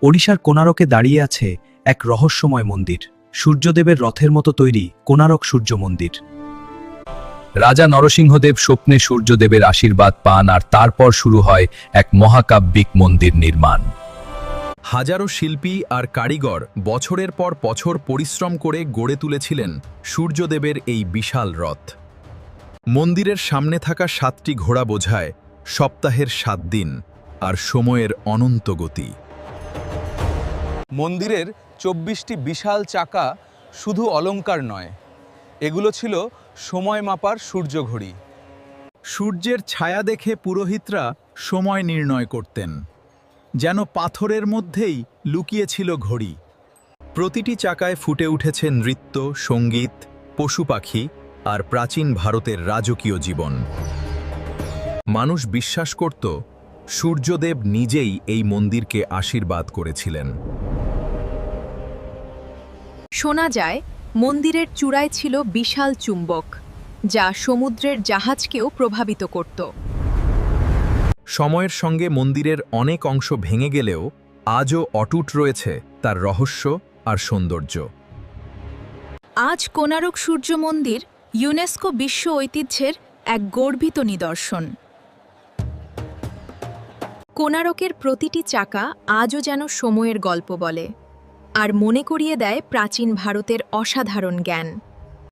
ওড়িশার কোণারকে দাঁড়িয়ে আছে এক রহস্যময় মন্দির, সূর্যদেবের রথের মতো তৈরি কোণারক সূর্য মন্দির। রাজা নরসিংহদেব স্বপ্নে সূর্যদেবের আশীর্বাদ পান, আর তারপর শুরু হয় এক মহাকাব্যিক মন্দির নির্মাণ। হাজারো শিল্পী আর কারিগর বছরের পর বছর পরিশ্রম করে গড়ে তুলেছিলেন সূর্যদেবের এই বিশাল রথ। মন্দিরের সামনে থাকা 7টি ঘোড়া বোঝায় সপ্তাহের 7 দিন আর সময়ের অনন্ত গতি। মন্দিরের 24টি বিশাল চাকা শুধু অলংকার নয়, এগুলো ছিল সময় মাপার সূর্যঘড়ি। সূর্যের ছায়া দেখে পুরোহিতরা সময় নির্ণয় করতেন, যেন পাথরের মধ্যেই লুকিয়ে ছিল ঘড়ি। প্রতিটি চাকায় ফুটে উঠেছে নৃত্য, সঙ্গীত, পশু পাখি আর প্রাচীন ভারতের রাজকীয় জীবন। মানুষ বিশ্বাস করত সূর্যদেব নিজেই এই মন্দিরকে আশীর্বাদ করেছিলেন। শোনা যায় মন্দিরের চূড়ায় ছিল বিশাল চুম্বক, যা সমুদ্রের জাহাজকেও প্রভাবিত করত। সময়ের সঙ্গে মন্দিরের অনেক অংশ ভেঙে গেলেও আজও অটুট রয়েছে তার রহস্য আর সৌন্দর্য। আজ কোণারক সূর্য মন্দির ইউনেস্কো বিশ্ব ঐতিহ্যের এক গর্বিত নিদর্শন। কোণারকের প্রতিটি চাকা আজও যেন সময়ের গল্প বলে, আর মনে করিয়ে দেয় প্রাচীন ভারতের অসাধারণ জ্ঞান।